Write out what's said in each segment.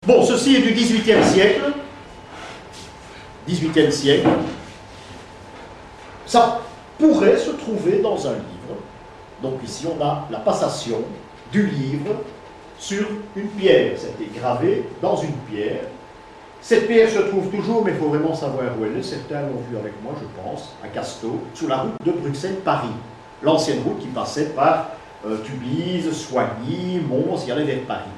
Bon, ceci est du XVIIIe siècle. XVIIIe siècle. Ça pourrait se trouver dans un livre. Donc ici, on a la passation du livre sur une pierre. C'était gravé dans une pierre. Cette pierre se trouve toujours, mais il faut vraiment savoir où elle est. Certains l'ont vu avec moi, je pense, à Casteau, sur la route de Bruxelles-Paris. L'ancienne route qui passait par Tubize, Soigny, Mons, il y allait vers Paris.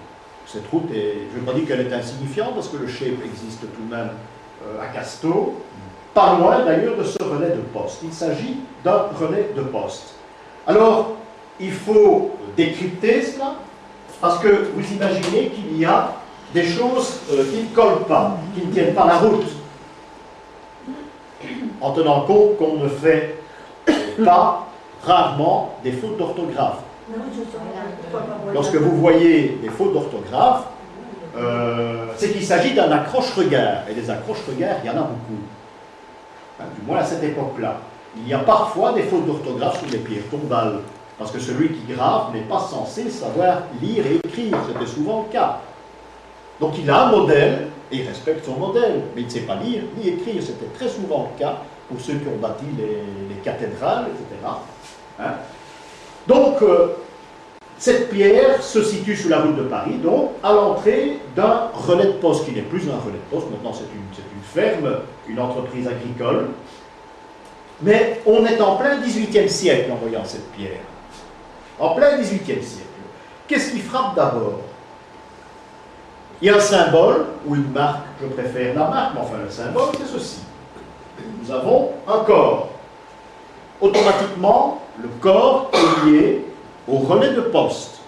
Cette route, je ne veux pas dire qu'elle est insignifiante, parce que le shape existe tout de même à Casteau, pas loin d'ailleurs de ce relais de poste. Il s'agit d'un relais de poste. Alors, il faut décrypter cela, parce que vous imaginez qu'il y a des choses qui ne collent pas, qui ne tiennent pas la route, en tenant compte qu'on ne fait pas rarement des fautes d'orthographe. Lorsque vous voyez des fautes d'orthographe, c'est qu'il s'agit d'un accroche-regard. Et des accroche-regards, il y en a beaucoup. Hein, du moins à cette époque-là. Il y a parfois des fautes d'orthographe sur les pierres tombales. Parce que celui qui grave n'est pas censé savoir lire et écrire. C'était souvent le cas. Donc il a un modèle, et il respecte son modèle. Mais il ne sait pas lire ni écrire. C'était très souvent le cas pour ceux qui ont bâti les cathédrales, etc. Hein? Donc, cette pierre se situe sous la route de Paris, donc à l'entrée d'un relais de poste, qui n'est plus un relais de poste, maintenant c'est une ferme, une entreprise agricole. Mais on est en plein XVIIIe siècle en voyant cette pierre. En plein XVIIIe siècle. Qu'est-ce qui frappe d'abord? Il y a un symbole, ou une marque, je préfère la marque, mais enfin le symbole c'est ceci. Nous avons un corps. Automatiquement, le corps est lié au relais de poste.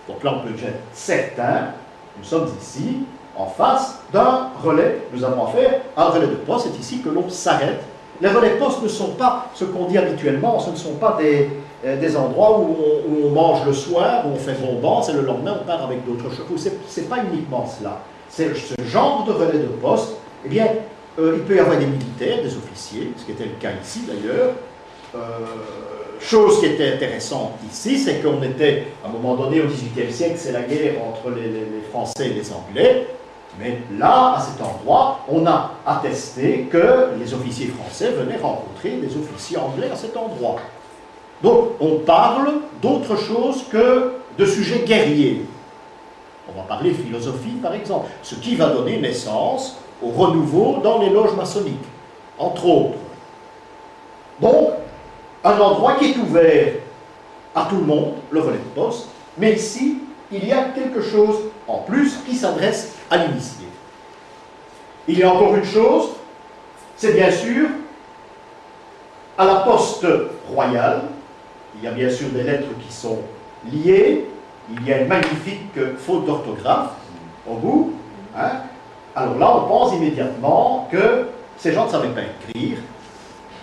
Donc là, on peut être certain, nous sommes ici, en face d'un relais. Nous avons affaire à un relais de poste, c'est ici que l'on s'arrête. Les relais de poste ne sont pas ce qu'on dit habituellement, ce ne sont pas des endroits où on mange le soir, où on fait bonbons, et le lendemain on part avec d'autres choses. Ce n'est pas uniquement cela. C'est ce genre de relais de poste. Eh bien, il peut y avoir des militaires, des officiers, ce qui était le cas ici d'ailleurs. Chose qui était intéressante ici, c'est qu'on était, à un moment donné, au XVIIIe siècle, c'est la guerre entre les Français et les Anglais, mais là, à cet endroit, on a attesté que les officiers français venaient rencontrer des officiers anglais à cet endroit. Donc, on parle d'autre chose que de sujets guerriers. On va parler philosophie, par exemple, ce qui va donner naissance au renouveau dans les loges maçonniques, entre autres. Donc, un endroit qui est ouvert à tout le monde, le relais de poste, mais ici, il y a quelque chose en plus qui s'adresse à l'initié. Il y a encore une chose, c'est bien sûr à la poste royale. Il y a bien sûr des lettres qui sont liées, il y a une magnifique faute d'orthographe au bout. Hein. Alors là, on pense immédiatement que ces gens ne savaient pas écrire,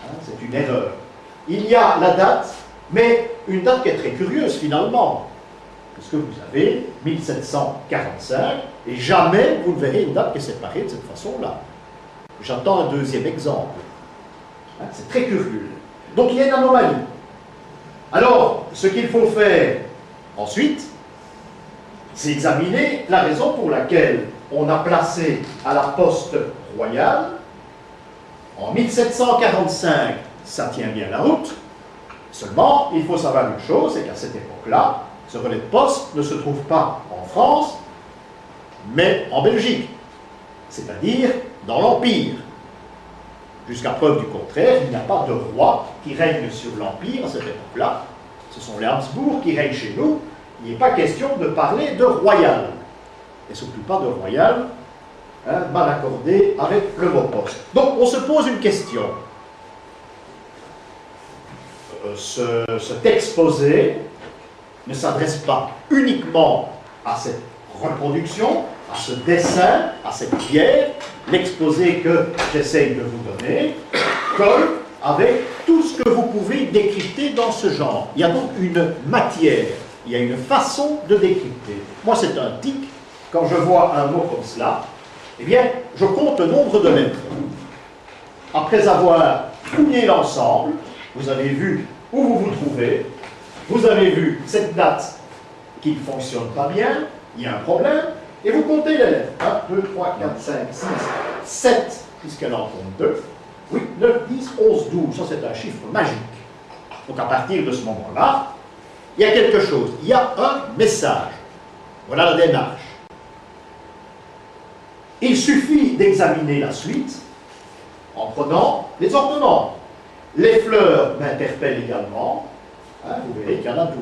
hein, c'est une erreur. Il y a la date, mais une date qui est très curieuse finalement, parce que vous avez 1745, et jamais vous ne verrez une date qui est séparée de cette façon-là. J'attends un deuxième exemple. Hein, c'est très curieux. Donc il y a une anomalie. Alors, ce qu'il faut faire ensuite, c'est examiner la raison pour laquelle on a placé à la poste royale, en 1745, ça tient bien la route. Seulement, il faut savoir une chose, c'est qu'à cette époque-là, ce relais de poste ne se trouve pas en France, mais en Belgique, c'est-à-dire dans l'Empire. Jusqu'à preuve du contraire, il n'y a pas de roi qui règne sur l'Empire à cette époque-là. Ce sont les Habsbourg qui règnent chez nous. Il n'est pas question de parler de royal, et surtout pas de royal, hein, mal accordé avec le mot poste. Donc, on se pose une question. Cet exposé ne s'adresse pas uniquement à cette reproduction, à ce dessin, à cette pierre. L'exposé que j'essaye de vous donner colle avec tout ce que vous pouvez décrypter dans ce genre. Il y a donc une matière, il y a une façon de décrypter. Moi, c'est un tic. Quand je vois un mot comme cela, eh bien, je compte le nombre de lettres. Après avoir fouillé l'ensemble, vous avez vu où vous vous trouvez, vous avez vu cette date qui ne fonctionne pas bien, il y a un problème, Et vous comptez les lettres. 1, 2, 3, 4, 5, 6, 7, puisqu'elle en compte 2. Oui, 9, 10, 11, 12. Ça, c'est un chiffre magique. Donc, à partir de ce moment-là, il y a quelque chose. Il y a un message. Voilà la démarche. Il suffit d'examiner la suite en prenant les ordonnances. Les fleurs m'interpellent également. Vous verrez qu'il y en a 12.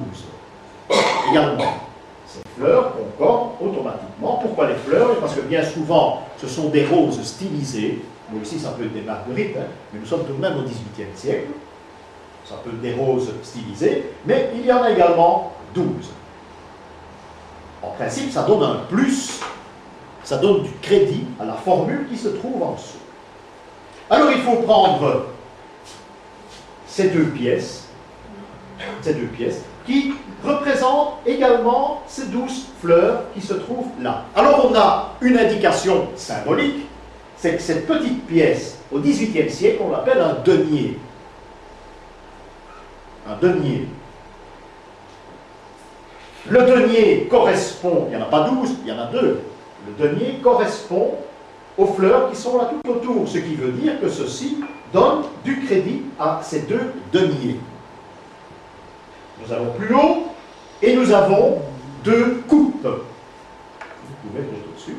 Également. Ces fleurs concordent automatiquement. Pourquoi les fleurs? Parce que bien souvent, ce sont des roses stylisées. Bon, ici, ça peut être des marguerites, mais nous sommes tout de même au XVIIIe siècle. Ça peut être des roses stylisées, mais il y en a également 12. En principe, ça donne un plus, ça donne du crédit à la formule qui se trouve en dessous. Alors, il faut prendre ces deux pièces qui représentent également ces 12 fleurs qui se trouvent là. Alors, on a une indication symbolique, c'est que cette petite pièce, au XVIIIe siècle, on l'appelle un denier. Un denier. Le denier correspond, il n'y en a pas 12, il y en a 2. Le denier correspond aux fleurs qui sont là tout autour, ce qui veut dire que ceci donne du crédit à ces deux deniers. Nous allons plus haut et nous avons 2 coupes. Vous pouvez mettre au-dessus.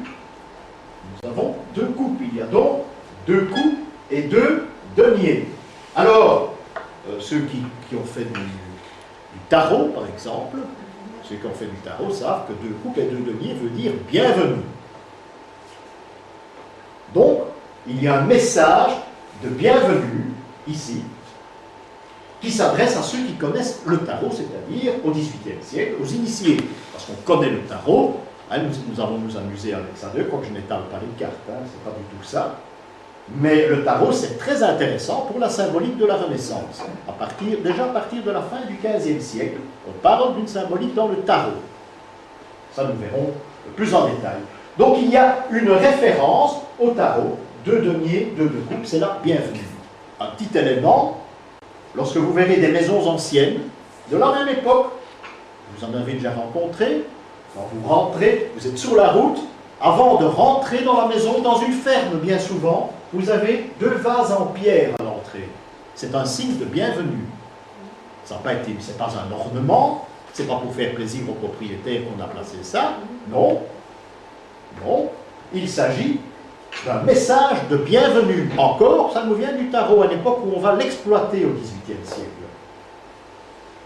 Nous avons 2 coupes. Il y a donc 2 coupes et 2 deniers. Alors, ceux qui ont fait du tarot, par exemple, ceux qui ont fait du tarot savent que 2 coupes et 2 deniers veut dire bienvenue. Donc, il y a un message de bienvenue ici qui s'adresse à ceux qui connaissent le tarot, c'est-à-dire au XVIIIe siècle, aux initiés. Parce qu'on connaît le tarot, nous allons nous amuser avec ça, quoique je n'étale pas les cartes, c'est pas du tout ça. Mais le tarot, c'est très intéressant pour la symbolique de la Renaissance. Déjà à partir de la fin du XVe siècle, on parle d'une symbolique dans le tarot. Ça, nous verrons plus en détail. Donc, il y a une référence au tarot, 2 deniers, 2 coupes, c'est la bienvenue. Un petit élément, lorsque vous verrez des maisons anciennes, de la même époque, vous en avez déjà rencontré, quand vous rentrez, vous êtes sur la route, avant de rentrer dans la maison, dans une ferme bien souvent, vous avez 2 vases en pierre à l'entrée. C'est un signe de bienvenue. Ça n'a pas été, c'est pas un ornement, c'est pas pour faire plaisir aux propriétaires qu'on a placé ça. Non. Non. Il s'agit d'un message de bienvenue. Encore, ça nous vient du tarot, à l'époque où on va l'exploiter au XVIIIe siècle.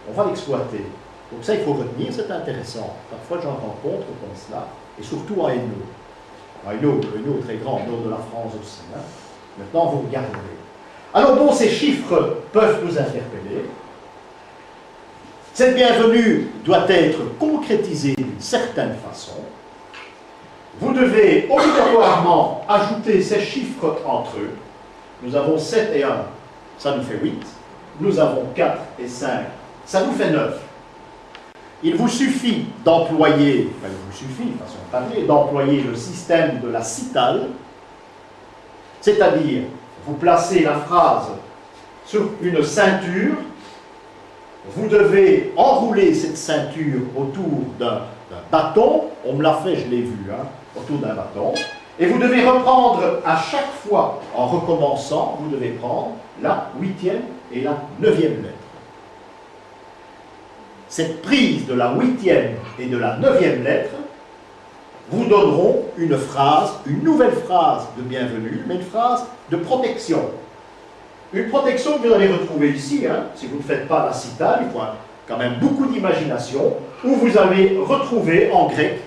On va l'exploiter. Donc ça, il faut retenir, c'est intéressant. Parfois, j'en rencontre comme cela, et surtout à Hainaut. Hainaut est très grand, au nord de la France aussi. Maintenant, vous regarderez. Alors bon, ces chiffres peuvent nous interpeller. Cette bienvenue doit être concrétisée d'une certaine façon. Vous devez obligatoirement ajouter ces chiffres entre eux. Nous avons 7 et 1, ça nous fait 8. Nous avons 4 et 5, ça nous fait 9. Il vous suffit d'employer, façon de parler, d'employer le système de la citale, c'est-à-dire, vous placez la phrase sur une ceinture, vous devez enrouler cette ceinture autour d'un bâton, on me l'a fait, je l'ai vu, autour d'un bâton, et vous devez reprendre à chaque fois, en recommençant, vous devez prendre la 8e et la 9e lettre. Cette prise de la 8e et de la 9e lettre vous donneront une phrase, une nouvelle phrase de bienvenue, mais une phrase de protection. Une protection que vous allez retrouver ici, si vous ne faites pas la citale, il faut quand même beaucoup d'imagination, où vous allez retrouver en grec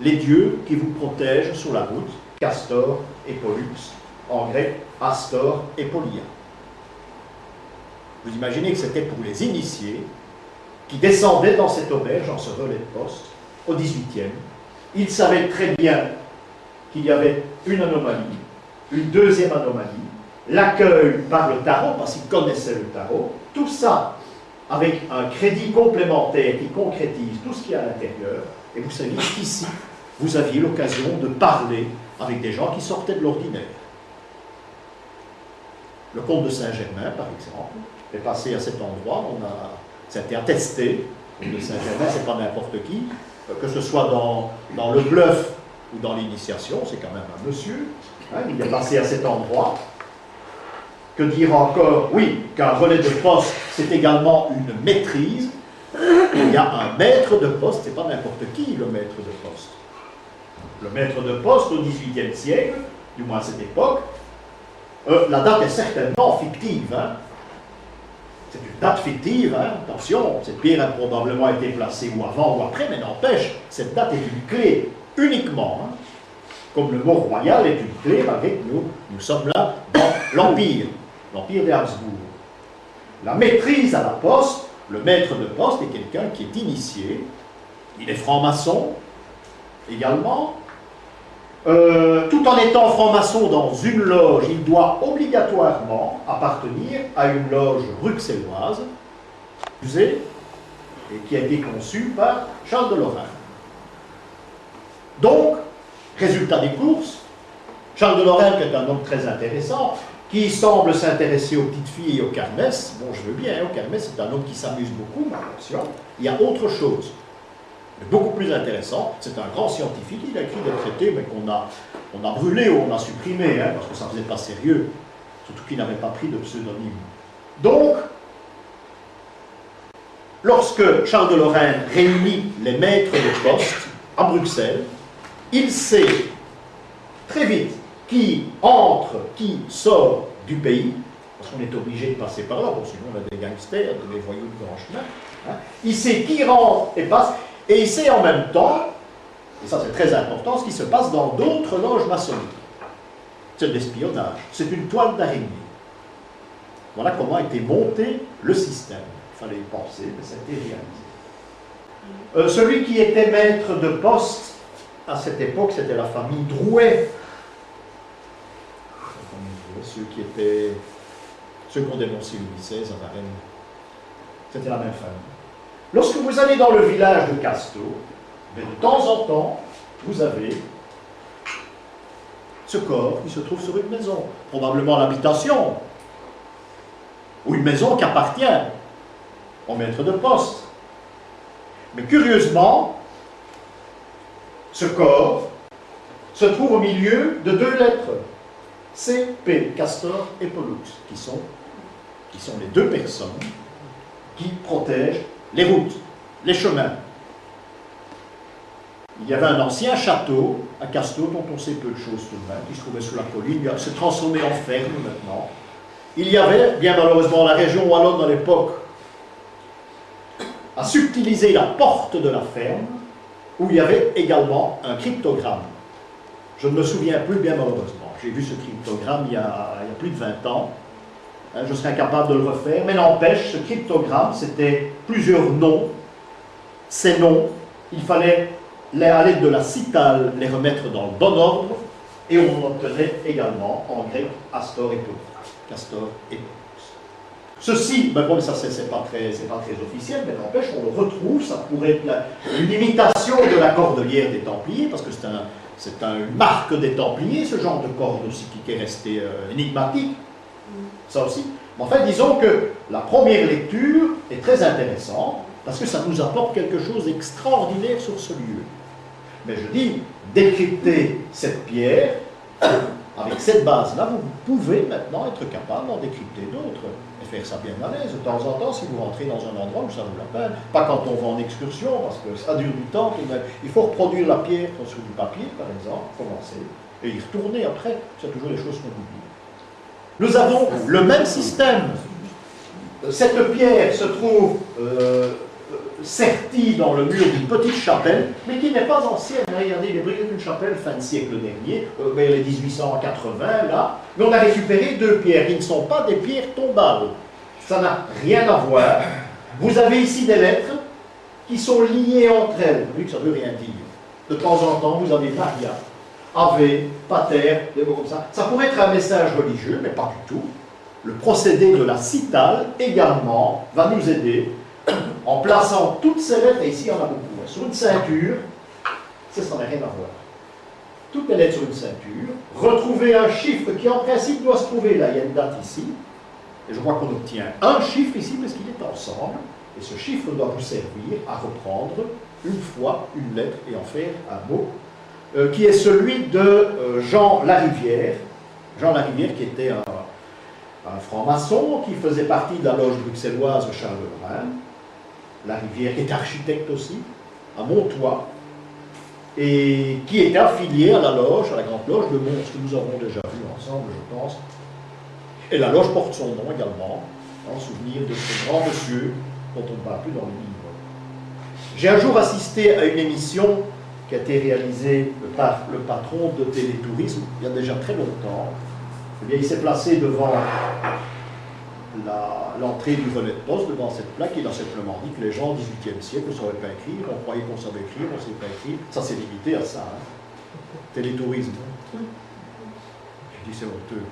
les dieux qui vous protègent sur la route, Castor et Pollux, en grec Astor et Polia. Vous imaginez que c'était pour les initiés qui descendaient dans cette auberge, dans ce relais de poste, au XVIIIe. Ils savaient très bien qu'il y avait une anomalie, une deuxième anomalie, l'accueil par le tarot, parce qu'ils connaissaient le tarot, tout ça avec un crédit complémentaire qui concrétise tout ce qu'il y a à l'intérieur. Et vous saviez qu'ici, vous aviez l'occasion de parler avec des gens qui sortaient de l'ordinaire. Le comte de Saint-Germain, par exemple, est passé à cet endroit, ça a été attesté. Le comte de Saint-Germain, c'est pas n'importe qui, que ce soit dans le bluff ou dans l'initiation, c'est quand même un monsieur, hein, il est passé à cet endroit. Que dire encore? Oui, qu'un relais de poste, c'est également une maîtrise. Il y a un maître de poste, c'est pas n'importe qui le maître de poste. Le maître de poste au XVIIIe siècle, du moins à cette époque, la date est certainement fictive. Hein. C'est une date fictive, hein. Attention, cette pierre a probablement été placée ou avant ou après, mais n'empêche, cette date est une clé uniquement. Hein. Comme le mot royal est une clé, malgré que nous sommes là dans l'Empire des Habsbourg. La maîtrise à la poste, le maître de poste est quelqu'un qui est initié, il est franc-maçon également. Tout en étant franc-maçon dans une loge, il doit obligatoirement appartenir à une loge bruxelloise, et qui a été conçue par Charles de Lorraine. Donc, résultat des courses, Charles de Lorraine, qui est un homme très intéressant, qui semble s'intéresser aux petites filles et aux kermesses. Bon, je veux bien, hein, aux kermesses, c'est un homme qui s'amuse beaucoup, mais attention, il y a autre chose. Mais beaucoup plus intéressant, c'est un grand scientifique, il a écrit des traités, mais qu'on a brûlés ou on a supprimés, hein, parce que ça ne faisait pas sérieux, surtout qu'il n'avait pas pris de pseudonyme. Donc, lorsque Charles de Lorraine réunit les maîtres de poste à Bruxelles, il sait très vite qui entre, qui sort du pays, parce qu'on est obligé de passer par là, bon, sinon on a des gangsters, des voyous de grand chemin. Hein. Il sait qui rentre et passe, et il sait en même temps, et ça c'est très important, ce qui se passe dans d'autres loges maçonniques. C'est de l'espionnage, c'est une toile d'araignée. Voilà comment a été monté le système. Il fallait y penser, mais ça a été réalisé. Celui qui était maître de poste à cette époque, c'était la famille Drouet. Ceux qui ont dénoncé Louis XVI à Varennes. C'était la même famille. Lorsque vous allez dans le village de Casteau, de temps en temps, vous avez ce corps qui se trouve sur une maison, probablement l'habitation, ou une maison qui appartient au maître de poste. Mais curieusement, ce corps se trouve au milieu de deux lettres, C.P., Castor et Pollux, qui sont les deux personnes qui protègent les routes, les chemins. Il y avait un ancien château à Casteau, dont on sait peu de choses tout de même, qui se trouvait sous la colline, il s'est transformé en ferme maintenant. Il y avait, bien malheureusement, la région wallonne à l'époque a subtilisé la porte de la ferme, où il y avait également un cryptogramme. Je ne me souviens plus, bien malheureusement. J'ai vu ce cryptogramme il y a plus de 20 ans. Je serais incapable de le refaire, mais n'empêche, ce cryptogramme, c'était plusieurs noms. Ces noms, il fallait, à l'aide de la citale, les remettre dans le bon ordre, et on obtenait également, en grec, Astor et Pollux. Castor et Pollux. Ceci, ben bon, ça c'est pas très officiel, mais n'empêche, on le retrouve, ça pourrait être une imitation de la cordelière des Templiers, parce que c'est une marque des Templiers, ce genre de corde aussi qui est resté énigmatique. Ça aussi. Mais enfin, disons que la première lecture est très intéressante, parce que ça nous apporte quelque chose d'extraordinaire sur ce lieu. Mais je dis, décrypter cette pierre, avec cette base-là, vous pouvez maintenant être capable d'en décrypter d'autres, et faire ça bien à l'aise. De temps en temps, si vous rentrez dans un endroit où ça vaut la peine, pas quand on va en excursion, parce que ça dure du temps, il faut reproduire la pierre sur du papier, par exemple, commencer, et y retourner après, c'est toujours des choses qu'on oublie. Nous avons le même système. Cette pierre se trouve sertie dans le mur d'une petite chapelle, mais qui n'est pas ancienne. Regardez, il est brillé d'une chapelle fin de siècle dernier, vers les 1880, là. Mais on a récupéré deux pierres qui ne sont pas des pierres tombales. Ça n'a rien à voir. Vous avez ici des lettres qui sont liées entre elles, vu que ça ne veut rien dire. De temps en temps, vous avez Maria, Ave, Pater, des mots comme ça. Ça pourrait être un message religieux, mais pas du tout. Le procédé de la citale, également, va nous aider en plaçant toutes ces lettres, et ici il y en a beaucoup, sur une ceinture, ça n'a rien à voir. Toutes les lettres sur une ceinture, retrouver un chiffre qui en principe doit se trouver là, il y a une date ici, et je crois qu'on obtient un chiffre ici parce qu'il est ensemble, et ce chiffre doit vous servir à reprendre une fois une lettre et en faire un mot qui est celui de Jean Larivière. Jean Larivière qui était un franc-maçon, qui faisait partie de la loge bruxelloise Charles Lorrain. Larivière qui est architecte aussi, à Montois, et qui était affilié à la loge, à la grande loge de Mons, que nous avons déjà vu ensemble, je pense. Et la loge porte son nom également, en souvenir de ce grand monsieur dont on ne parle plus dans le livre. J'ai un jour assisté à une émission qui a été réalisée par le patron de Télétourisme, il y a déjà très longtemps. Eh bien, il s'est placé devant l'entrée du relais de poste, devant cette plaque, il a simplement dit que les gens au XVIIIe siècle ne savaient pas écrire, on croyait qu'on savait écrire, on ne savait pas écrire. Ça s'est limité à ça. Hein. Télétourisme. J'ai dit c'est honteux.